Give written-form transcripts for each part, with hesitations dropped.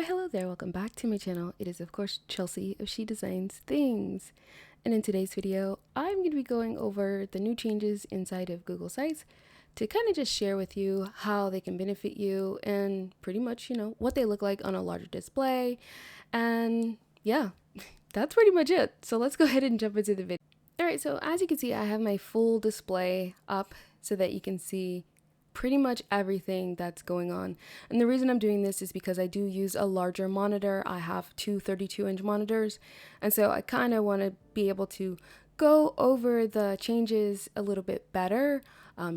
Hello there, welcome back to my channel. It is of course Chelsea of She Designs Things. And in today's video, I'm going to be going over the new changes inside of Google Sites to kind of just share with you how they can benefit you and pretty much, what they look like on a larger display. And yeah, that's pretty much it. So let's go ahead and jump into the video. Alright, so as you can see, I have my full display up so that you can see pretty much everything that's going on. And the reason I'm doing this is because I do use a larger monitor. I have two 32-inch monitors, and so I kind of want to be able to go over the changes a little bit better,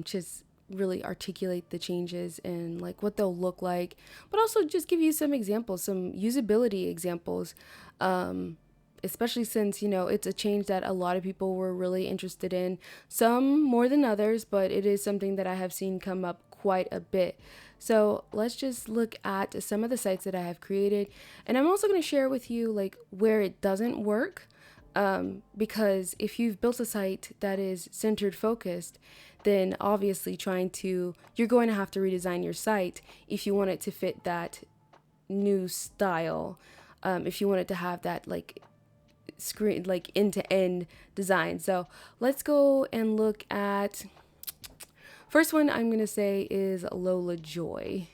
just really articulate the changes and like what they'll look like, but also just give you some examples, some usability examples, especially since, it's a change that a lot of people were really interested in, some more than others, but it is something that I have seen come up quite a bit. So let's just look at some of the sites that I have created. And I'm also going to share with you like where it doesn't work. Because if you've built a site that is centered focused, then obviously you're going to have to redesign your site if you want it to fit that new style. If you want it to have that like screen, like end-to-end design. So let's go and look at, first one I'm gonna say is Lola Joy.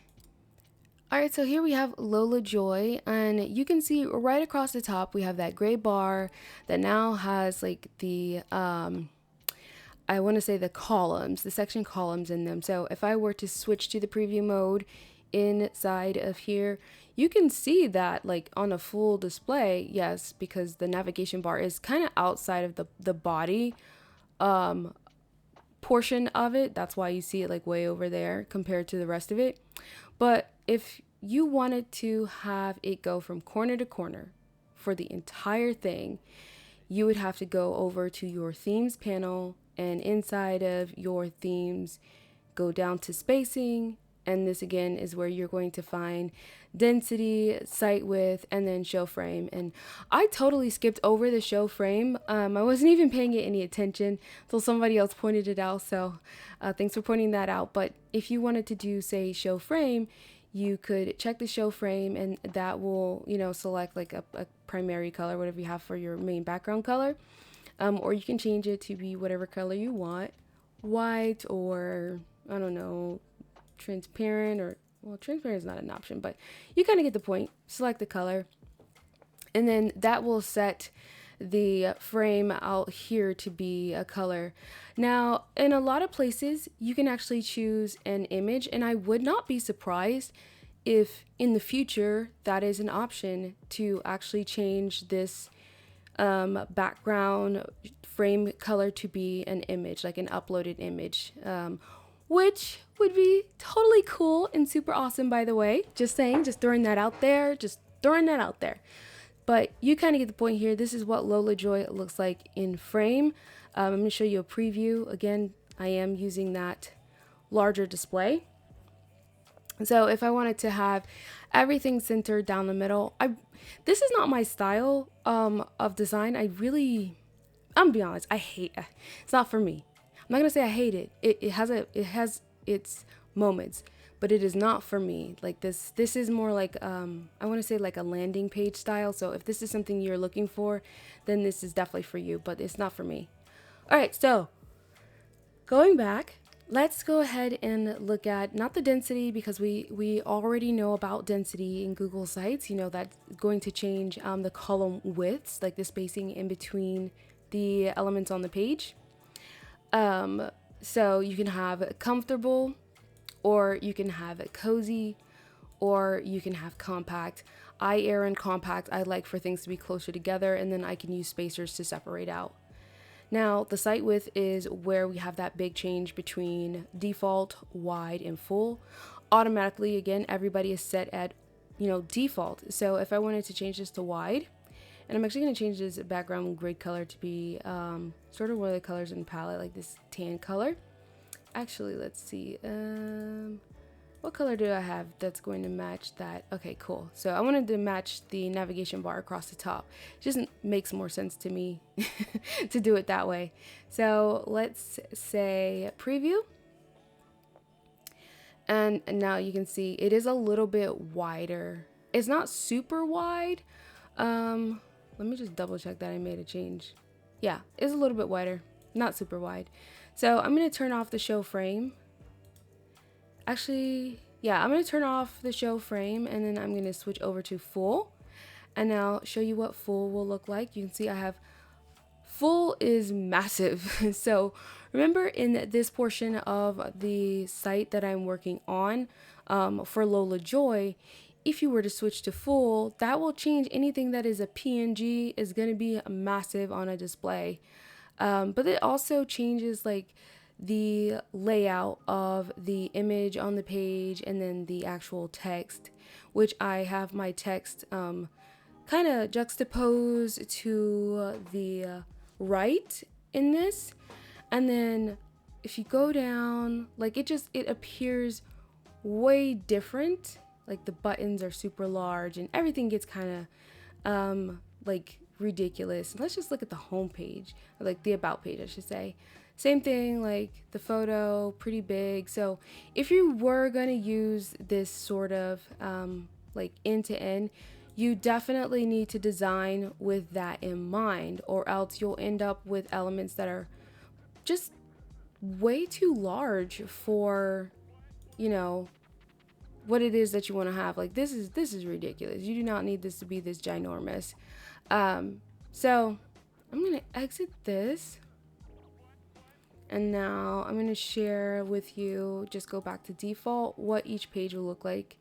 All right, so here we have Lola Joy, and you can see right across the top we have that gray bar that now has like the I want to say the columns, the section columns in them. So if I were to switch to the preview mode inside of here, you can see that like on a full display, yes, because the navigation bar is kind of outside of the body portion of it. That's why you see it like way over there compared to the rest of it. But if you wanted to have it go from corner to corner for the entire thing, you would have to go over to your themes panel, and inside of your themes, go down to spacing. And this again is where you're going to find density, site width, and then show frame. And I totally skipped over the show frame. I wasn't even paying it any attention until somebody else pointed it out. So thanks for pointing that out. But if you wanted to do, say, show frame, you could check the show frame, and that will, select like a primary color, whatever you have for your main background color. Or you can change it to be whatever color you want, white, or I don't know, transparent, or well, transparent is not an option, but you kind of get the point. Select the color, and then that will set the frame out here to be a color. Now, in a lot of places, you can actually choose an image, and I would not be surprised if in the future that is an option to actually change this background frame color to be an image, like an uploaded image, which would be totally cool and super awesome, by the way. Just saying, just throwing that out there, But you kind of get the point here. This is what Lola Joy looks like in frame. I'm going to show you a preview. Again, I am using that larger display. So if I wanted to have everything centered down the middle, this is not my style of design. I'm gonna be honest, I hate it. It's not for me. I'm not gonna say I hate it. It has its moments, but it is not for me. Like this is more like I want to say like a landing page style. So if this is something you're looking for, then this is definitely for you, but it's not for me. All right, so going back, let's go ahead and look at not the density, because we already know about density in Google Sites. That's going to change the column widths, like the spacing in between the elements on the page. So you can have comfortable, or you can have cozy, or you can have compact. I err in compact. I like for things to be closer together, and then I can use spacers to separate out. Now, the site width is where we have that big change between default, wide, and full. Automatically, again, everybody is set at, default. So if I wanted to change this to wide, and I'm actually going to change this background grid color to be sort of one of the colors in the palette, like this tan color. Actually, let's see. What color do I have that's going to match that? Okay, cool. So I wanted to match the navigation bar across the top. It just makes more sense to me to do it that way. So let's say preview. And now you can see it is a little bit wider. It's not super wide. Let me just double check that I made a change. Yeah, it's a little bit wider, not super wide. So I'm going to turn off the show frame. Actually, yeah, I'm going to turn off the show frame, and then I'm going to switch over to full. And now show you what full will look like. You can see I have full is massive. So remember, in this portion of the site that I'm working on for Lola Joy, if you were to switch to full, that will change anything that is a PNG is going to be massive on a display. But it also changes like the layout of the image on the page and then the actual text, which I have my text kind of juxtaposed to the right in this. And then if you go down, like it appears way different. Like the buttons are super large and everything gets kind of like ridiculous. Let's just look at the home page, or like the about page, I should say. Same thing, like the photo, pretty big. So if you were going to use this sort of like end to end, you definitely need to design with that in mind, or else you'll end up with elements that are just way too large for, you know, what it is that you want to have. Like this is ridiculous. You do not need this to be this ginormous. So I'm going to exit this. And now I'm going to share with you, just go back to default, what each page will look like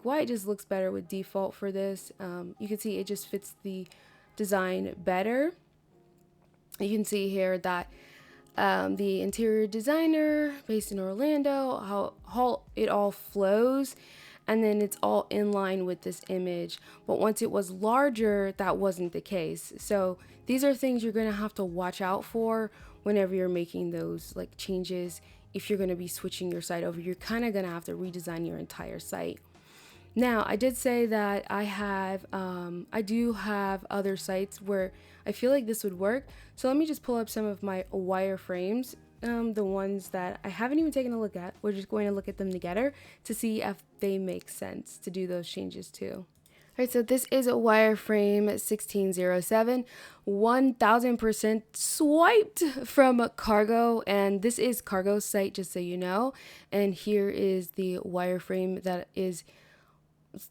why it just looks better with default for this. You can see it just fits the design better. You can see here that the interior designer based in Orlando, how it all flows, and then it's all in line with this image. But once it was larger, that wasn't the case. So these are things you're going to have to watch out for whenever you're making those like changes. If you're going to be switching your site over, you're kind of going to have to redesign your entire site. Now, I did say that I do have other sites where I feel like this would work. So let me just pull up some of my wireframes, the ones that I haven't even taken a look at. We're just going to look at them together to see if they make sense to do those changes too. All right, so this is a wireframe 1607, 1000% swiped from Cargo, and this is Cargo's site, just so you know. And here is the wireframe that is.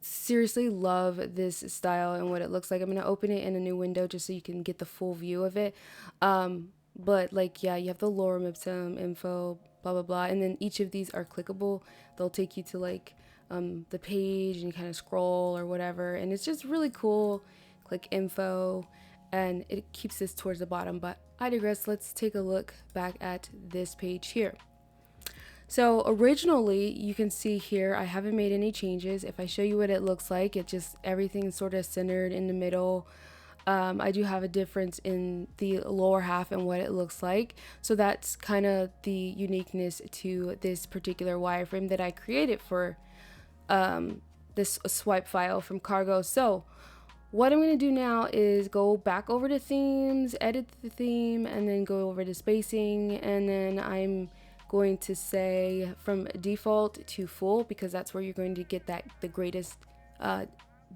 Seriously love this style and what it looks like. I'm going to open it in a new window just so you can get the full view of it. But like, yeah, you have the lorem ipsum info, blah, blah, blah. And then each of these are clickable. They'll take you to like the page and you kind of scroll or whatever. And it's just really cool. Click info and it keeps this towards the bottom. But I digress. Let's take a look back at this page here. So originally, you can see here, I haven't made any changes. If I show you what it looks like, it just, everything's sort of centered in the middle. I do have a difference in the lower half and what it looks like. So that's kind of the uniqueness to this particular wireframe that I created for this swipe file from Cargo. So what I'm going to do now is go back over to themes, edit the theme, and then go over to spacing, and then I'm going to say from default to full, because that's where you're going to get the greatest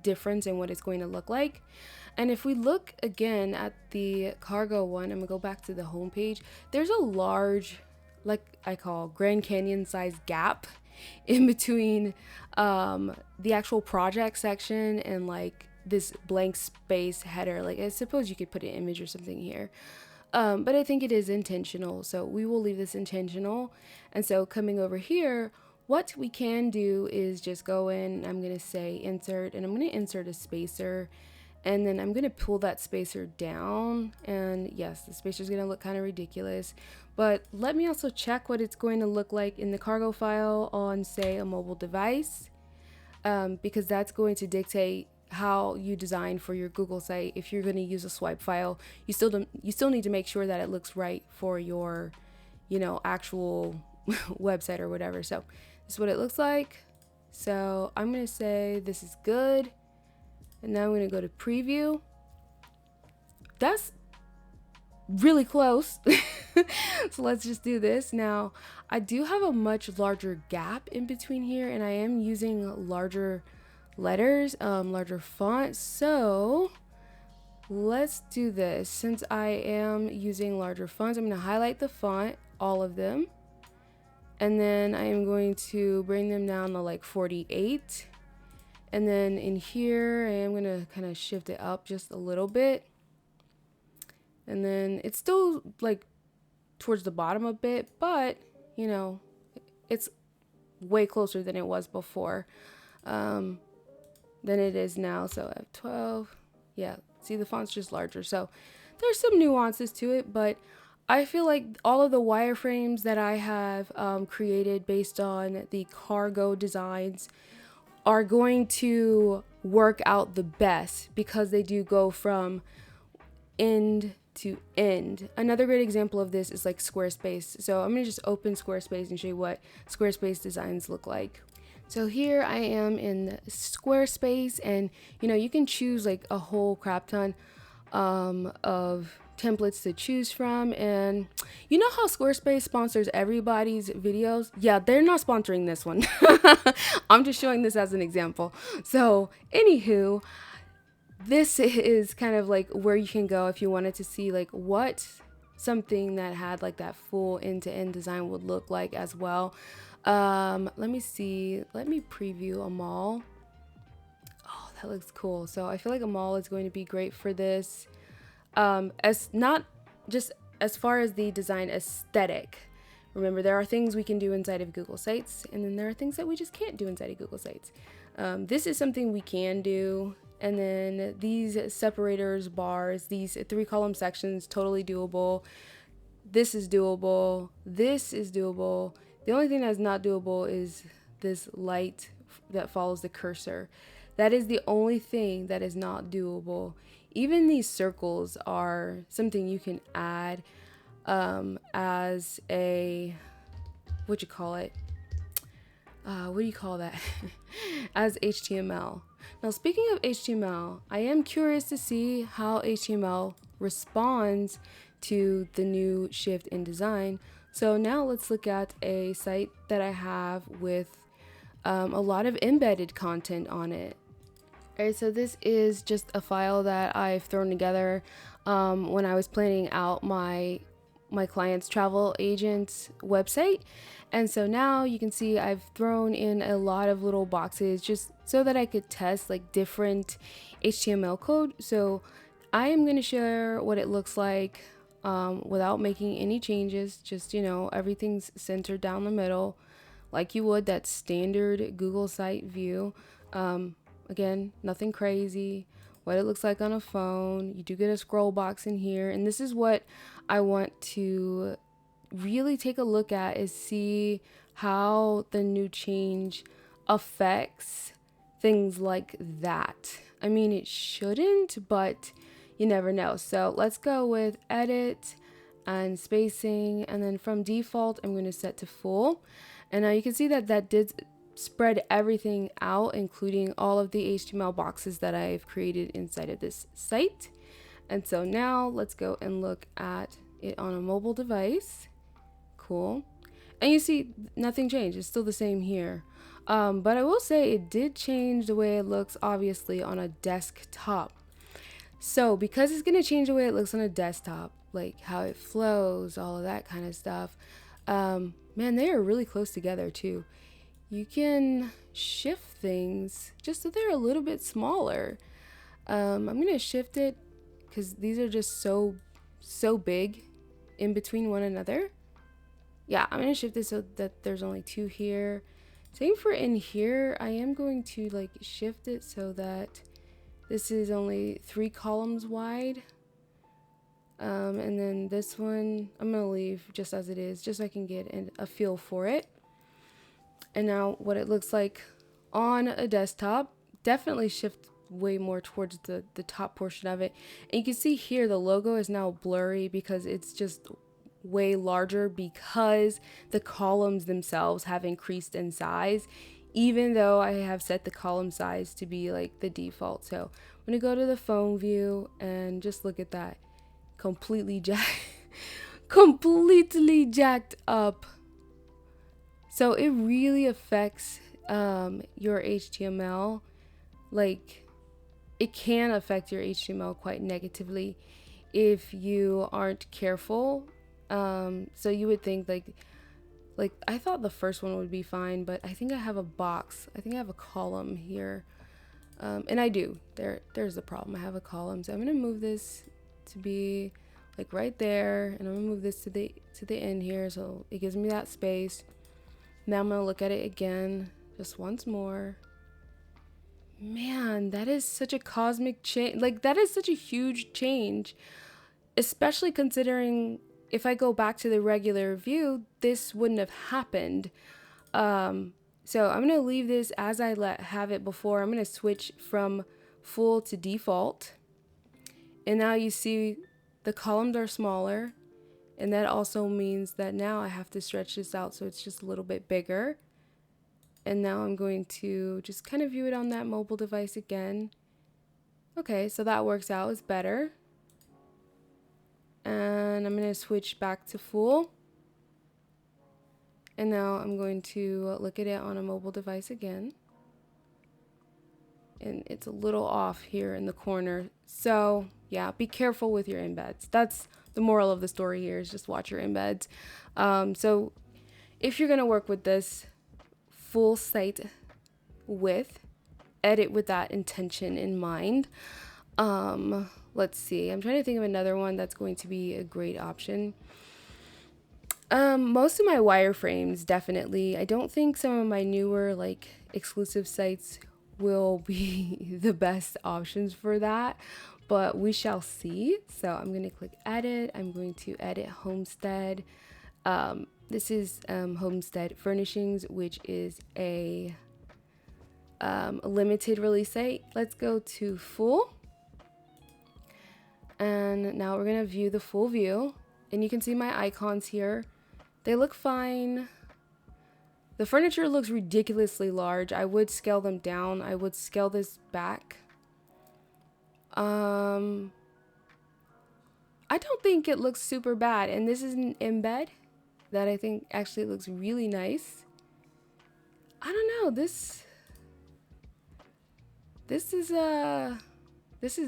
difference in what it's going to look like. And if we look again at the Cargo one, I'm gonna go back to the home page. There's a large, like I call Grand Canyon size gap in between the actual project section and like this blank space header. Like I suppose you could put an image or something here. But I think it is intentional, so we will leave this intentional. And so coming over here, what we can do is just go in, I'm going to say insert, and I'm going to insert a spacer, and then I'm going to pull that spacer down. And yes, the spacer is going to look kind of ridiculous, but let me also check what it's going to look like in the Cargo file on, say, a mobile device, because that's going to dictate how you design for your Google site. If you're going to use a swipe file, you still need to make sure that it looks right for your, actual website or whatever. So this is what it looks like. So I'm going to say this is good. And now I'm going to go to preview. That's really close. So let's just do this. Now, I do have a much larger gap in between here, and I am using larger letters, larger font. So let's do this. Since I am using larger fonts, I'm going to highlight the font, all of them. And then I am going to bring them down to like 48. And then in here, I am going to kind of shift it up just a little bit. And then it's still like towards the bottom a bit, but you know, it's way closer than it was before, than it is now. So F12, yeah, see the font's just larger. So there's some nuances to it, but I feel like all of the wireframes that I have created based on the cargo designs are going to work out the best because they do go from end to end. Another great example of this is like Squarespace. So I'm gonna just open Squarespace and show you what Squarespace designs look like. So here I am in Squarespace, and you know, you can choose like a whole crap ton of templates to choose from. And you know how Squarespace sponsors everybody's videos? Yeah, they're not sponsoring this one. I'm just showing this as an example. So anywho, this is kind of like where you can go if you wanted to see like what something that had like that full end-to-end design would look like as well. Let me see, let me preview a mall. Oh, that looks cool. So I feel like a mall is going to be great for this, as not just as far as the design aesthetic. Remember, there are things we can do inside of Google Sites, and then there are things that we just can't do inside of Google Sites. This is something we can do. And then these separators, bars, these 3-column sections, totally doable. This is doable. This is doable. The only thing that's not doable is this light that follows the cursor. That is the only thing that is not doable. Even these circles are something you can add as a, what do you call that? As HTML. Now, speaking of HTML, I am curious to see how HTML responds to the new shift in design. So now let's look at a site that I have with a lot of embedded content on it. All right, so this is just a file that I've thrown together when I was planning out my client's travel agent's website. And so now you can see I've thrown in a lot of little boxes just so that I could test like different HTML code. So I am going to share what it looks like without making any changes. Just, you know, everything's centered down the middle like you would that standard Google site view. Again, nothing crazy. What it looks like on a phone. You do get a scroll box in here, and this is what I want to really take a look at, is see how the new change affects things like that. I mean, it shouldn't, but you never know. So let's go with edit and spacing, and then from default I'm going to set to full. And now you can see that that did spread everything out, including all of the HTML boxes that I've created inside of this site. And so now let's go and look at it on a mobile device. Cool. And you see nothing changed. It's still the same here. But I will say it did change the way it looks, obviously, on a desktop. So because it's going to change the way it looks on a desktop, like how it flows, all of that kind of stuff, man, they are really close together too. You can shift things just so they're a little bit smaller. I'm going to shift it because these are just so big in between one another. Yeah, I'm going to shift it so that there's only 2 here. Same for in here. I am going to like shift it so that this is only 3 columns wide. And then this one, I'm going to leave just as it is, just so I can get a feel for it. And now what it looks like on a desktop, definitely shift way more towards the top portion of it. And you can see here the logo is now blurry because it's just way larger because the columns themselves have increased in size, even though I have set the column size to be like the default. So I'm going to go to the phone view and just look at that. Completely jacked up. So it really affects your HTML like it can affect your HTML quite negatively if you aren't careful. So you would think like I thought the first one would be fine, but I think I have a box. I think I have a column here. And I do. There's the problem. I have a column. So I'm gonna move this to be like right there, and I'm gonna move this to the end here, so it gives me that space. Now I'm gonna look at it again, just once more. Man, that is such a cosmic change. Like, that is such a huge change, especially considering if I go back to the regular view, this wouldn't have happened. So I'm gonna leave this as I have it before. I'm gonna switch from full to default. And now you see the columns are smaller. And that also means that now I have to stretch this out so it's just a little bit bigger. And now I'm going to just kind of view it on that mobile device again. Okay, so that works out. It's better. And I'm going to switch back to full. And now I'm going to look at it on a mobile device again. And it's a little off here in the corner. So yeah, be careful with your embeds. That's the moral of the story here, is just watch your embeds. So if you're going to work with this full site width, edit with that intention in mind. Let's see, I'm trying to think of another one that's going to be a great option. Most of my wireframes, definitely. I don't think some of my newer like exclusive sites will be the best options for that, but we shall see. So I'm going to click edit. I'm going to edit Homestead. This is Homestead Furnishings, which is a limited release site. Let's go to full. And now we're going to view the full view. And you can see my icons here. They look fine. The furniture looks ridiculously large. I would scale them down. I would scale this back. I don't think it looks super bad. And this is an embed that I think actually looks really nice. I don't know. This is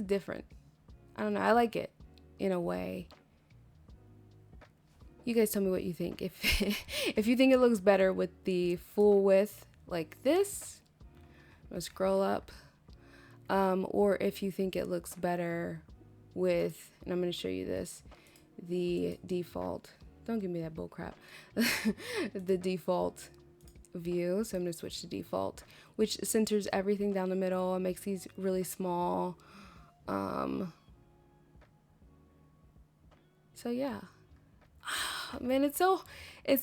different. I don't know. I like it in a way. You guys tell me what you think. If if you think it looks better with the full width like this, I'm gonna scroll up, or if you think it looks better with, and I'm gonna show you this, the default. Don't give me that bull crap. The default view. So I'm gonna switch to default, which centers everything down the middle and makes these really small. So yeah. Man, it's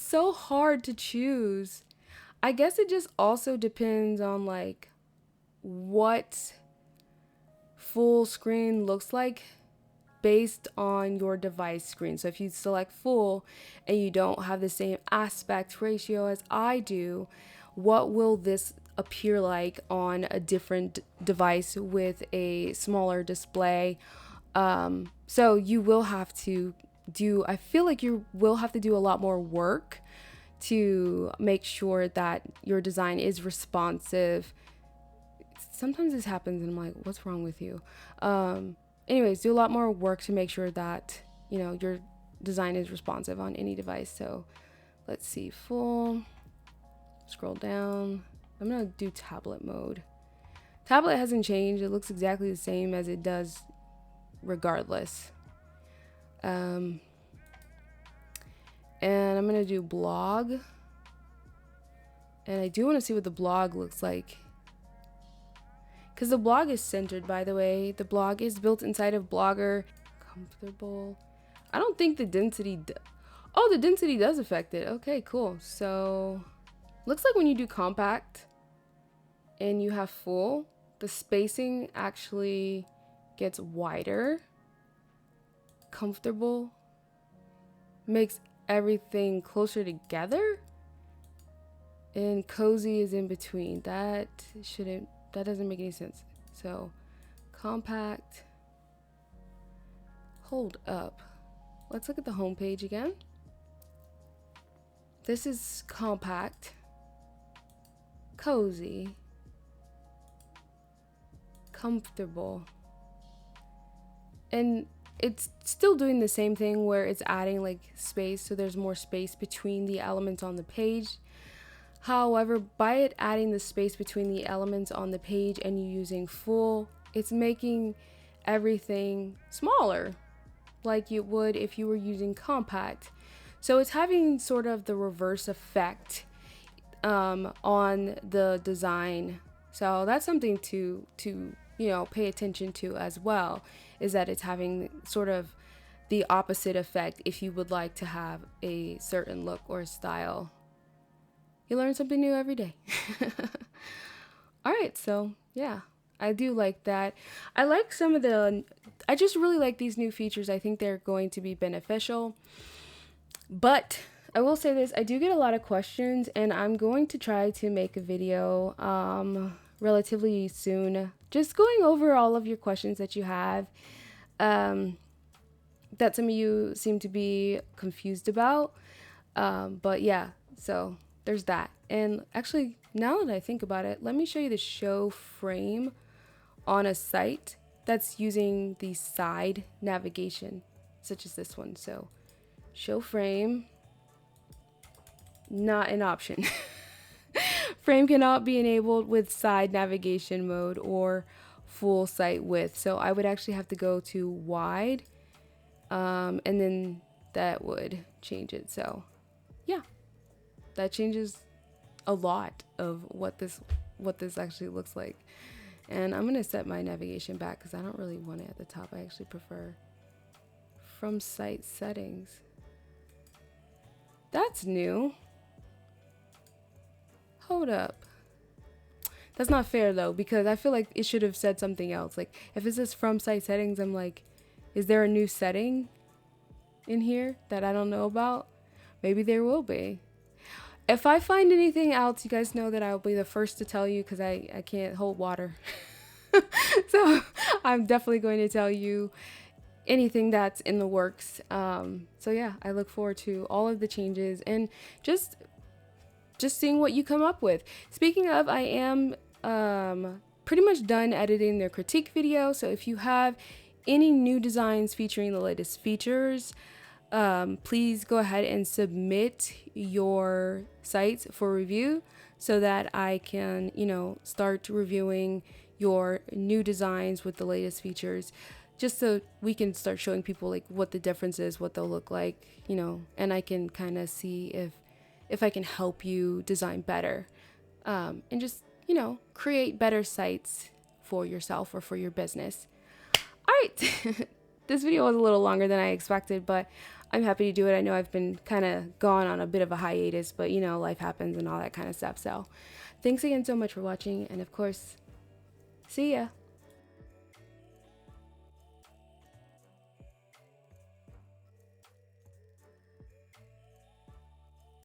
so hard to choose. I guess it just also depends on like what full screen looks like based on your device screen. So if you select full and you don't have the same aspect ratio as I do, what will this appear like on a different device with a smaller display? So you will have to I feel like you will have to do a lot more work to make sure that your design is responsive. Sometimes this happens and I'm like, what's wrong with you? Anyways, do a lot more work to make sure that, you know, your design is responsive on any device. So let's see, full, scroll down. I'm gonna do tablet mode. Tablet hasn't changed. It looks exactly the same as it does regardless. And I'm gonna do blog, and I do want to see what the blog looks like, because the blog is centered, by the way. The blog is built inside of Blogger. Comfortable. I don't think the density oh, the density does affect it. Okay, cool. So looks like when you do compact and you have full, the spacing actually gets wider. Comfortable makes everything closer together, and cozy is in between. That doesn't make any sense. So compact, hold up, let's look at the home page again. This is compact, cozy, comfortable. And it's still doing the same thing where it's adding like space, so there's more space between the elements on the page. However, by it adding the space between the elements on the page and you using full, it's making everything smaller like you would if you were using compact. So it's having sort of the reverse effect on the design. So that's something to pay attention to as well, is that it's having sort of the opposite effect if you would like to have a certain look or style. You learn something new every day. All right, so yeah, I do like that. I just really like these new features. I think they're going to be beneficial. But I will say this, I do get a lot of questions, and I'm going to try to make a video relatively soon, just going over all of your questions that you have, that some of you seem to be confused about. But yeah, so there's that. And actually, now that I think about it, let me show you the show frame on a site that's using the side navigation, such as this one. So show frame, not an option. Frame cannot be enabled with side navigation mode or full site width. So I would actually have to go to wide, and then that would change it. So yeah, that changes a lot of what this actually looks like. And I'm gonna set my navigation back because I don't really want it at the top. I actually prefer from site settings. That's new. Hold up. That's not fair though, because I feel like it should have said something else. Like if it says from site settings, I'm like, is there a new setting in here that I don't know about? Maybe there will be. If I find anything else, you guys know that I'll be the first to tell you, because I can't hold water. So I'm definitely going to tell you anything that's in the works. So yeah, I look forward to all of the changes and just seeing what you come up with. Speaking of, I am pretty much done editing the critique video. So if you have any new designs featuring the latest features, please go ahead and submit your sites for review so that I can, start reviewing your new designs with the latest features, just so we can start showing people like what the difference is, what they'll look like, and I can kind of see if I can help you design better, and just, create better sites for yourself or for your business. All right. This video was a little longer than I expected, but I'm happy to do it. I know I've been kind of gone on a bit of a hiatus, but life happens and all that kind of stuff. So thanks again so much for watching. And of course, see ya.